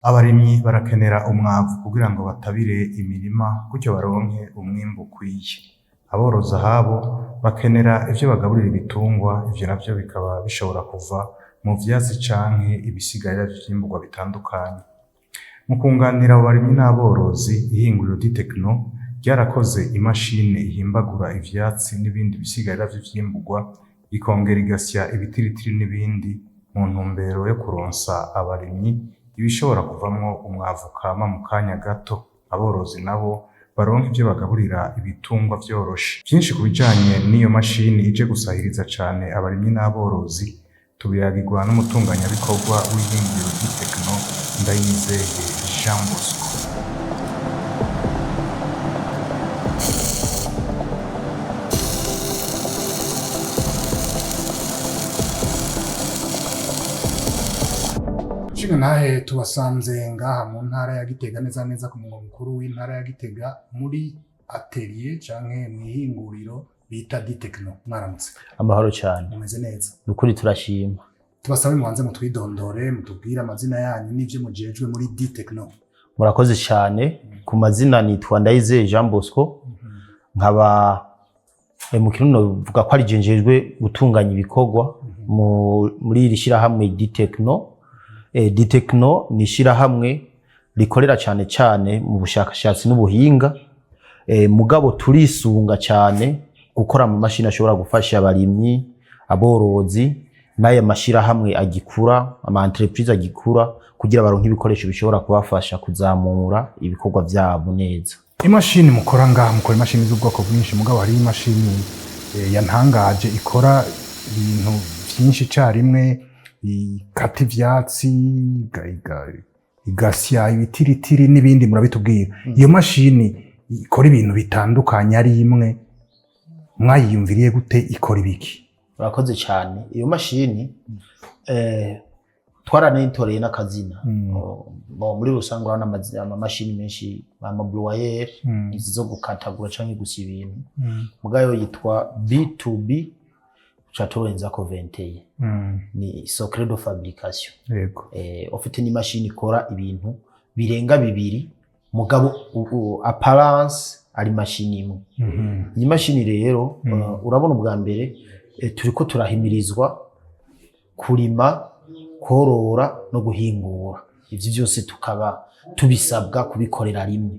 Abarimyi barakenera umwavu kugira ngo batabire imirima gutyo baronke umwimbu ukwiye. Aborozi ahabo bakenera ivyo bagaburira ibitungwa, ivyo navyo bikaba bishobora kuva mu vyatsi canke ibisigarira vy'imburwa bitandukanye. Mu kunganira abo barimyi n'aborozi, ihinguriro Ditecno ryarakoze imashini ihimbagura ivyatsi n'ibindi bisigarira vy'imburwa, ikongera igasya ibitiritiri n'ibindi mu ntumbero yo kuronsa abarimyi ibishobora kuvamwo umwavu kama mu kanya gato. Aborozi nabo baronka ivyo bagaburira ibitungwa vyoroshe. Vyinshi ku bijanye n'iyo mashini ije gusahiriza cane abarimyi n'aborozi tubiragirwa n'umutunganyabikorwa w'ihinguriro Ditecno, Ndayizeye Jean Bosco. Nahe tubasanze ngaha mu ntara ya Gitega, neza neza ku mugwa mukuru w'intara ya Gitega, muri atelier canke mw'ihinguriro bita Ditecno. Mwaramutse. Amahoro cyane. Mumeze neza? Nukuri turashima. Tubasabe mubanze mutwidondore, mutubwire amazina yanyu n'ivyo mujejwe muri Ditecno. Murakoze cyane. Ku mazina nitwa Ndayizeye Jean Bosco. Nkaba mu Kirundo vuga ko ari jenjejwe gutunganya ibikorwa muri iri shirahamwe Ditecno. Ditecno ni ishirahamwe rikorera cyane cyane mu bushakashatsi n'ubuhinga, mugabo turisunga cyane gukora mu mashini ashobora gufasha abarimyi, aborozi n'aya mashirahamwe agikura, ama entreprise agikura, kugira baronke ibikoresho bishobora kubafasha kuzamura ibikorwa vyabo neza. Imashini mukora ngaha, mukora imashini z'ubwoko bwinshi, mugabo hari imashini yantangaje ikora ibintu vyinshi carimwe, ikata ivyatsi, igasya ibitiritiri n'ibindi murabitubwira. Iyo mashini ikora ibintu bitandukanye ari imwe, mwayiyumviriye gute, ikora ibiki? Murakoze cyane. Iyo mashini twaranitoreye n'akazina. Muri rusange urabona amamashini menshi, ama blower, izo gukatagura canke gusya ibintu, mugayo yitwa B2B chatorenza ko 21. Ni secret de fabrication. Yego. Ofite ni machine ikora ibintu birenga bibiri, mugabo apparence ari machine imwe. Iyi machine rero urabona ubwa mbere turiko turahimirizwa kurima, korora no guhingura. Ivyo byose tukaba tubisabwa kubikorera rimwe.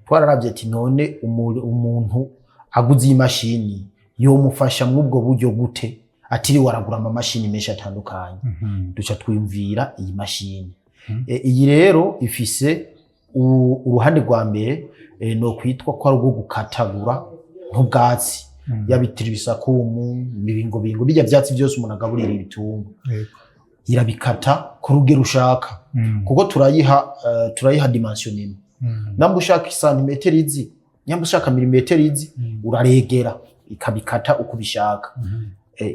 Twararavye ati none umuntu aguze iyi machine yomufasha mw'ubwo buryo gute atiri waragura ama mashini menshi atandukanye. Duca twimvira iyi mashini. Iyi rero ifise uruhande rwa mbere no kwitwa ko ari rwo gukatagura nk'ubwatsi, yabitira ibisakumu, ibibingo bijya vyatsi byose umuntu agaburira ibitungwa. Irabikata ku rugero ushaka, kuko turayiha dimension imwe. Namba ushaka santimetero izi, nyamba ushaka milimetero izi, uraregera ikabikata uko bishaka.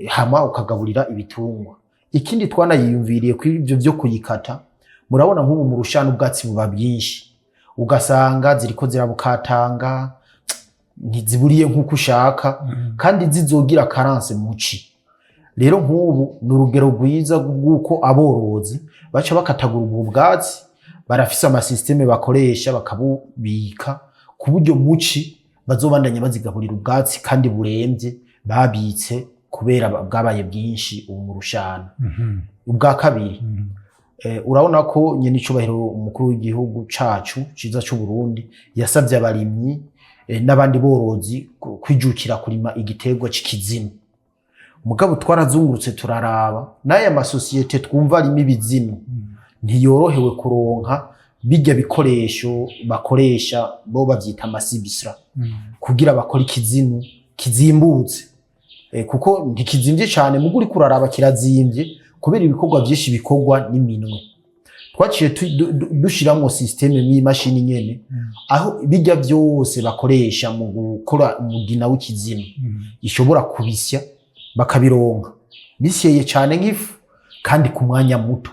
Hama ukagaburira ibitungwa. Ikindi twanayiyumviriye kuri ibyo byo kuyikata, murabona nk'ubu mu rushana ubwatsi buba bwinshi, ugasanga ziriko zirabukatanga, ntiziburiye nk'uko ushaka, kandi zizogira carence muci. Rero nk'ubu ni urugero rwiza rw'uko aborozi baca bakatagura ubwo bwatsi, barafise ama systeme bakoresha bakabubika ku buryo muci bazobandanya bazigaburira ubwatsi kandi buremvye babitse kubera bwabaye bwinshi ubu mu rushana. Ubwa kabiri, urabona ko nyene icubahiro umukuru w'igihugu cacu ciza c'u Burundi yasavye abarimyi n'abandi borozi kwijukira kurima igiterwa c'ikizinu. Mugabo twarazungurutse turaraba n'aya masosiyete twumva arimo ibizinu ntiyorohewe kuronka bijya bikoresho bakoresha, bo bavyita amasibisra, kugira bakora ikizinu kizimbutse. Kuko ntikizimvye cyane, muguri kuraraba kirazimvye kubera ibikorwa byinshi bikorwa n'iminwe. Twaciye dushiramwo systeme y'imashini nyene, aho bijya byose bakoresha mu gukora umugina w'ikizinu ishobora kubisya bakabironka bisyeye cyane nk'ifu kandi ku mwanya muto,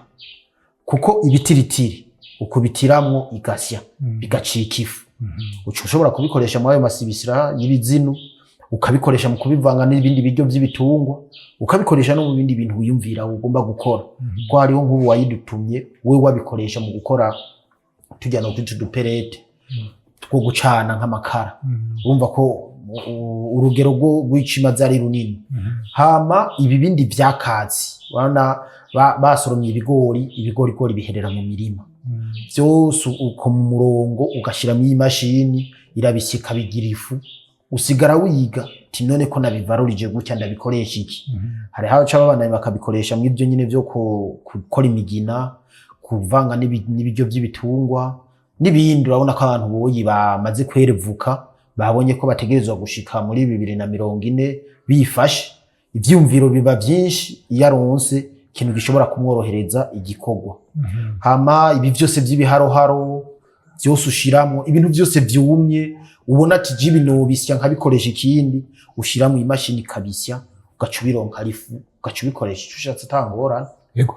kuko ibitiritiri ukubitiramwo igasya bigacika ifu. Ushobora kubikoresha mu ayo masibisira y'ibizinu, ukabikoresha mu kubivanga n'ibindi biryo by'ibitungwa, ukabikoresha no mu bindi bintu wiyumvira ugomba gukora. Ko hariho nk'ubu wayidutumye we wabikoresha mu gukora tujyana kwica uduperete two gucana nk'amakara. Urumva ko urugero rw'icimazi ari runini. Hama ibi bindi vyakatsi urabona basoromye ibigori biherera mu mirima, vyose uko mu murongo ugashiramo imashini irabisika bigira ifu, usigara wiga ti none ko nabivarurije gutya ndabikoresha iki. Hari haca abana bakabikoresha mu ivyo nyine vyo gukora imigina, kuvanga n'ibiryo by'ibitungwa n'ibindi. Urabona ko abantu boyi bamaze kwerevuka babonye ko bategerezwa gushika muri 2040 bifashe, ivyumviro biba vyinshi iyo aronse ikintu gishobora kumworohereza igikorwa. Hama ibi vyose vy'ibiharoharo vyose ushiramo ibintu vyose vyumye, ubona ati jibi nobisya nkabikoresha ikindi, ushiramo imashini kabisya ugaca ubironka ifu ugaca ubikoresha ico ushatse atangorana. Yego,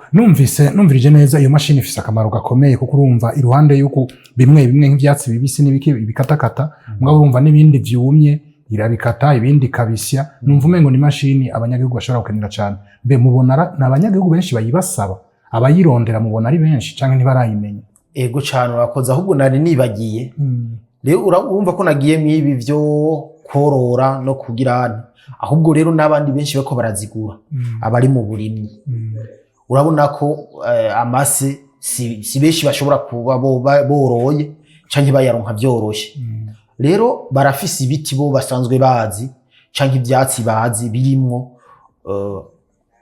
numvirije neza iyo mashini ifise akamaro gakomeye, kuko urumva iruhande yuko bimwe nk'ivyatsi bibisi n'ibiki bikatakata, mugabo urumva n'ibindi vyumye irabikata ibindi kabisya. Numva umengo ni mashini abanyagihugu bashobora gukenera cyane. Mbe mubona n'abanyagihugu benshi bayibasaba, abayirondera mubona ari benshi canke ntibarayimenya? Ego cyane urakoze, ahubwo nari nibagiye. Rero urumva ko nagiye mwibi vyo korora no kugira, ahubwo rero n'abandi benshi bako barazigura abari mu burimyi. Urabona ko amase si benshi bashobora kuba boroye canke bayaronka vyoroshe. Rero barafise ibiti bo basanzwe bazi canke ivyatsi bazi birimwo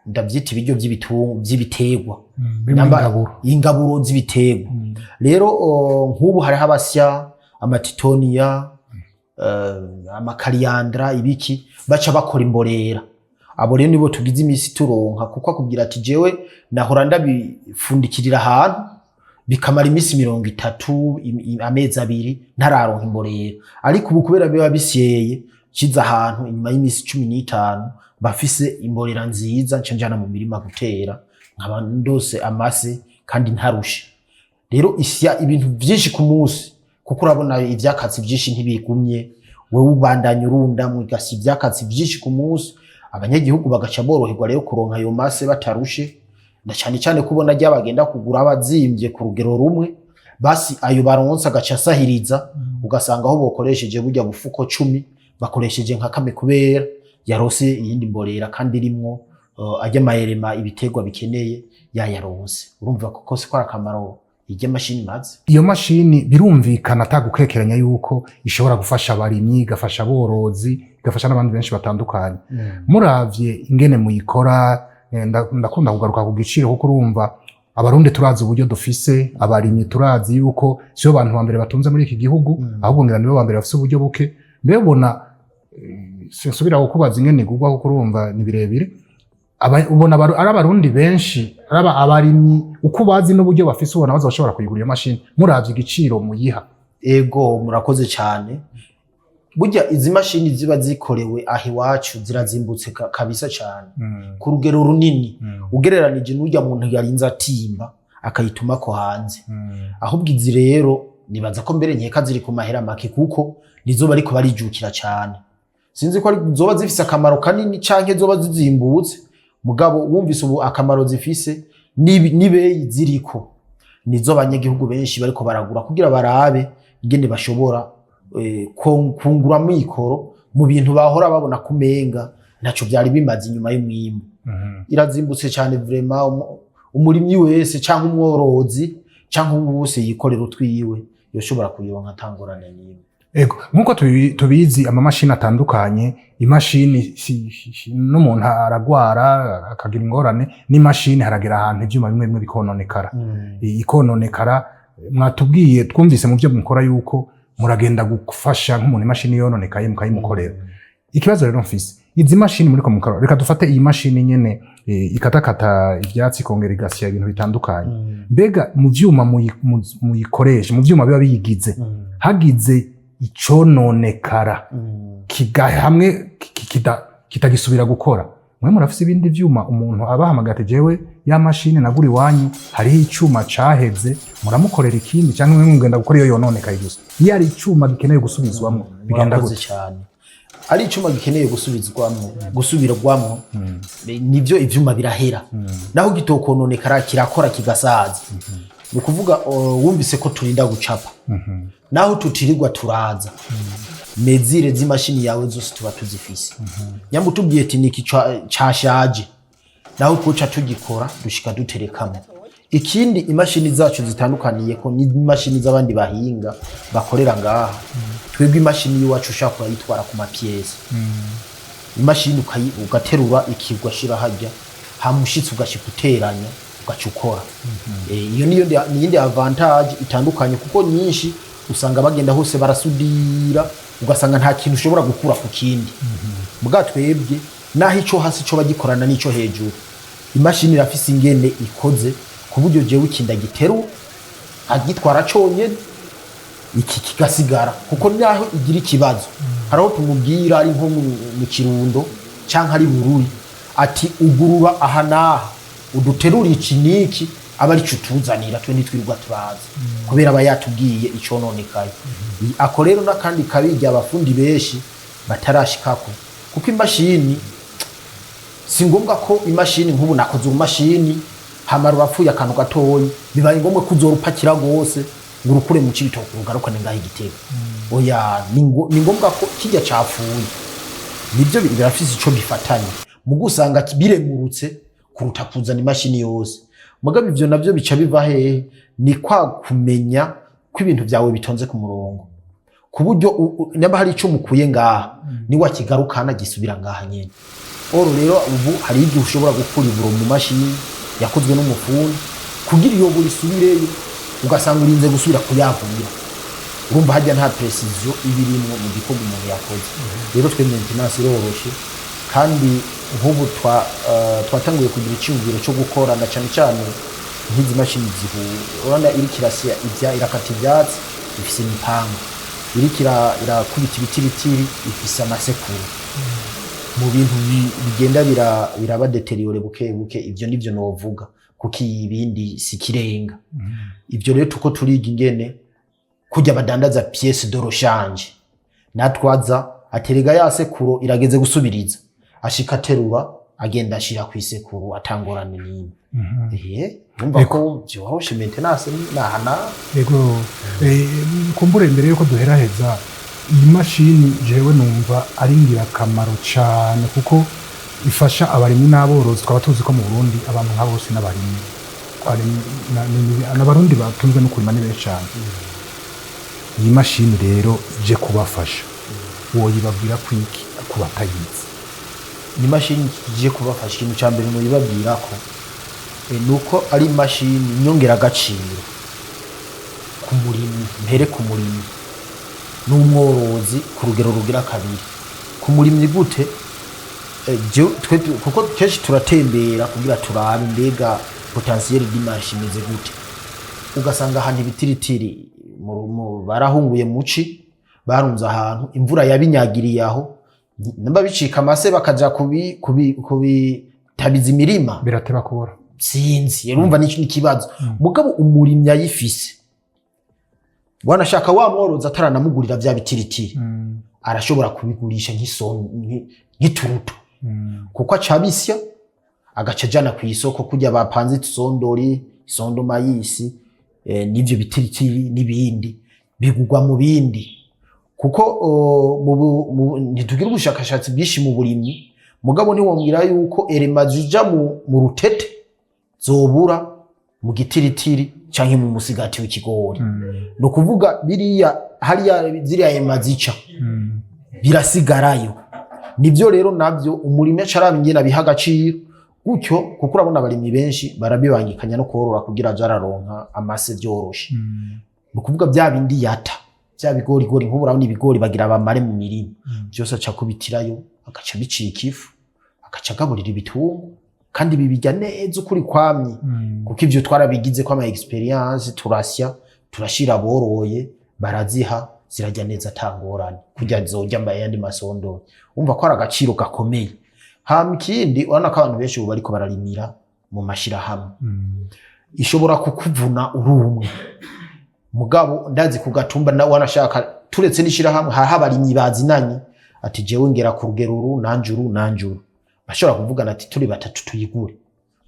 ndavyita ibiryo by'ibiterwa, ingaburo z'ibiterwa. Rero nk'ubu hari abasya amatitoniya, amakariyandra, ibiki baca bakora imborera. Abo rero nibo tugize imisi turonka, kuko akubwira ati jewe nahora ndabifundikirira ahantu bikamara imisi 30 amezi 2 ntararonka imborera, ariko ubu kubera biba bisyeye kiza ahantu inyuma y'imisi 15 bafise imborera nziza ncanjana mu mirima gutera nkaba ndose amase kandi ntarushe. Rero isya ibintu byinshi ku munsi, kuko urabona ivyakatsi byinshi ntibigumye, wewe ubandanya urunda mu gasi ivyakatsi byinshi ku munsi. Abanyagihugu bagaca boroherwa rero kuronka ayo mase batarushe, na cyane kubona ajya bagenda kugura abazimbye ku rugero rumwe, basi ayo baronsa agaca sahiriza, ugasanga aho bokoresheje burya bufuko 10 bakoresheje nka kame kubera yarose iyindi mborera kandi irimwo ajya mayerema ibiterwa bikeneye yayaronse. Urumva ko kose kwa akamaro ijya mashini maze. Iyo mashini birumvikana atagukekeranya yuko ishobora gufasha abarimyi, gafasha aborozi, gafasha n'abandi benshi batandukanye. Muravye ingene muyikora, ndakunda kugaruka ku giciro, kuko urumva abarundi turazi uburyo dufise, abarimyi turazi yuko siyo bantu bambere batunze muri iki gihugu, ahubwo ngira nibo bambere bafise uburyo buke. Mbe bona sinsubira kukubaza ingene igurwa, kuko urumva ni birebire. Ubona ari abarundi benshi, araba abarimyi uko bazi n'uburyo bafise, ubona baza bashobora kuyigura iyo mashini muravye igiciro muyiha? Ego murakoze cyane. Burya izi mashini ziba zikorewe ahi wacu zirazimbutse kabisa cyane, ku rugero runini ugereranije n'urya muntu yarinze atimba akayituma ko hanze. Ahubwo izi rero nibaza ko mbere nkeka ziri ku mahera make, kuko nizo bariko barijukira cyane. Sinzi ko ari zoba zifise akamaro kanini canke zoba zizimbutse, mugabo wumvise ubu akamaro zifise nibe ziriko, nizo abanyagihugu benshi bariko baragura kugira barabe ingene bashobora kungura mikoro mu bintu bahora babona kumenga ntaco byari bimaze inyuma y'umwimbo. Irazimbutse cyane vraiment, umurimyi wese canke umworozi canke ubuse yikorera utwiwe yoshobora kuyironka atangorane n'imwe. Ego, nkuko tubizi amamashini atandukanye, imashini n'umuntu aragwara akagira ingorane, n'imashini haragera ahantu ivyuma bimwe bikononekara. Ikononekara mwatubwiye, twumvise mu byo mukora yuko muragenda gufasha nk'umuntu imashini yononekaye mukayimukorera. Ikibazo rero mfise, izi mashini muri ko mukora, reka dufate iyi mashini nyene ikatakata ivyatsi kongera igasya ibintu bitandukanye. Mbega mu vyuma muyikoresha, mu vyuma biba biyigize, hagize icononekara hamwe kitagisubira gukora, mwe murafise ibindi vyuma umuntu abahamagara jewe ya mashini nagura iwanyu hariho icuma caheze, muramukorera ikindi cyangwa mwe mugenda gukora iyo yononekaye gusa? Iyo ari icuma gikeneye gusubizwamwo bigenda gute? cyane ari icuma gikeneye gusubirwamwo nivyo ivyuma birahera naho gitokononekara kirakora kigasaza ni kuvuga wumvise ko turinda gucapa naho tutirirwa turaza mezire z'imashini yawe zose tuba tuzifise nyambo tubwiye ati niki cashaje naho twoca tugikora dushika duterekamo ikindi imashini zacu zitandukaniye ko ni imashini z'abandi bahinga bakorera ngaha twebwe imashini yiwacu ushaka kuyitwara ku mapièce imashini ugaterura ikigwa shira hajya hamushitse ugashikuteranya ugacukora iyo niyo niyindi avantage itandukanye kuko nyinshi usanga bagenda hose barasudira ugasanga nta kintu ushobora gukura ku kindi muga twebwe naho ico hasi co bagikorana n'ico hejuru imashini irafise ingene ikoze kuburyo jewe ikinda giteru agitwara conye iki kigasigara kuko naho igira ikibazo haraho tumubwira ari nko mu Kirundo canka ari Bururi ati ugurura aha naha uduterura iki niki aba ari cutuzanira twe nitwirwa turaza kubera aba yatubwiye icononekaye ako rero nakandi kabijya abafundi beshi batarashikako kuko imashini si ngombwa ko imashini nk'ubu nakoze umashini hamara urapfuye akantu gatoyi bibaye ngombwa kuzorupakira gose ngo urukure mu cibitoke ugarukane ngaho igitego oya ni ngombwa ko kijya cafuye nibyo birafise ico bifatanye mu gusanga biremurutse kuruta kuzana imashini yose mugabe ivyo navyo bica biva hehe ni kwa kumenya ko ibintu byawe bitonze ku murongo kuburyo naba hari ico mukuye ngaha ni wakigarukana gisubira ngaha nyene oro rero ubu hari igihe ushobora gukura iburo mu mashini yakozwe n'umufundi kugira iyo buri subireyo ugasanga urinze gusubira kuyavumira urumva hajya nta precision ibirimo mu gikorwa umuntu yakoze rero twe maintenance iroroshe kandi nk'ubu twatanguye kugira icyumviro cyo gukora na cyane cyane nk'izi mashini urabona iri kirasiya irakata ibyatsi ifise imipanga iri irakubita ibitiritiri ifise amasekuru mu bintu bigenda biraba deteriore buke buke ivyo nivyo novuga kuko ibindi sikirenga ivyo rero tuko turiga ingene kujya badandaza pièce de rechange natwaza aterega ya sekuro irageze gusubiriza ashika terura agenda ashira ku isekuru atangorane nini numva ko byoroshe maintenance nahana yego kumbure mbere yuko duheraheza iyi mashini jewe numva ari ngirakamaro cyane kuko ifasha abarimyi n'aborozi twaba tuzi ko mu Burundi abantu nka bose n'abarimyi n'abarundi batunzwe no kurima ni benshi cyane iyi mashini rero je kubafasha woyibabwira kwiki kubatayizi ni mashini je kubafasha ikintu cya mbere no yibabwira ko nuko ari mashini nyongera agaciro ku murimyi mpere ku murimyi n'umworozi ku rugero rugira kabiri ku murimyi gute kuko kenshi turatembera kugira turabe mbega potentiel d'image imeze gute ugasanga ahantu ibitiritiri barahunguye muci barunze ahantu imvura yabinyagiriye aho namba bicika amase bakaja kubitabiza imirima birateba kubora sinzi urumva ni ikibazo mugabo umurimyi ayifise wanashaka wa mworozi ataranamugurira bya bitiritiri arashobora kubigurisha nk'ituruto kuko acabisya agaca jana ku isoko kujya bapanze isondori isondo mayisi n'ivyo bitiritiri n'ibindi bigugwa mu bindi kuko ntitugira ubushakashatsi bwishi mu burimyi mugabo ntiwambwira yuko elema zija mu rutete zobura mu gitiritiri canke mu musigati w'ikigori no kuvuga biriya hariya ziriya elema zica birasigarayo nivyo rero navyo umurimi acarabingena biha agaciro gutyo kuko urabona abarimyi benshi barabibangikanya no korora kugira jararonka amase byoroshe no kuvuga bya bindi yata bya bigori gori nk'ubu urabona ibigori bagira abamare mu mirima byose aca kubitirayo agaca bicika ifu agaca gaburira ibitungo kandi bibijya neza ukuri kwamye kuko ivyo twarabigize ko ama experience turashira boroye baraziha zirajya neza tangorane kujya zojya mbaye yandi masondo umva ko ari agaciro gakomeye ikindi urabona ko abantu benshi ubu bariko bararimira mu mashira hamwe ishobora kukuvuna urumwe mugabo ndazi kugatumba na wanashaka turetse nishira hamwe habarimyi bazinanye ati jewe ngera ku rugero uru nanjuru bashobora kuvugana ati turi batatu tuyigure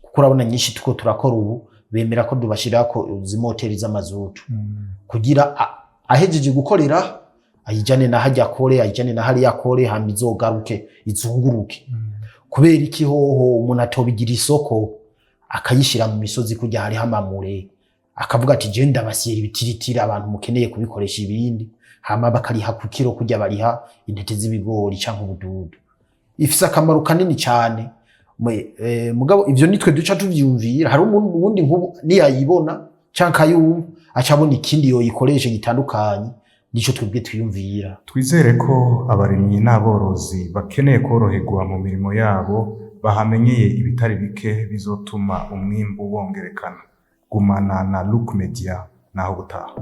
kuko urabona nyinshi tuko turakora ubu bemera ko dubashirako zimoteri z'amazutu kugira ahejeje gukorera ayijane na hajya kore ayijane na hariya kore hama izogaruke izunguruke kubera iki hoho umuntu atobigira isoko akayishira mu misozi kujya hari hamamure akavuga ati je ndabasiyera ibitiritira abantu mukeneye kubikoresha ibindi hama bakariha ku kiro kujya bariha intete z'ibigori canke ubududu ifise akamaro kanini cyane mugabo ivyo nitwe duca tuvyumvira hari umuntu wundi nkubu niyayibona canke ayumva acabona ikindi yoyikoresha gitandukanye nico twebwe twiyumvira. Twizere ko abarimyi n'aborozi bakeneye koroherwa mu mirimo yabo bahamenyeye ibitari bike bizotuma umwimbu wongerekana. Gumana na Look Media naho gutaha.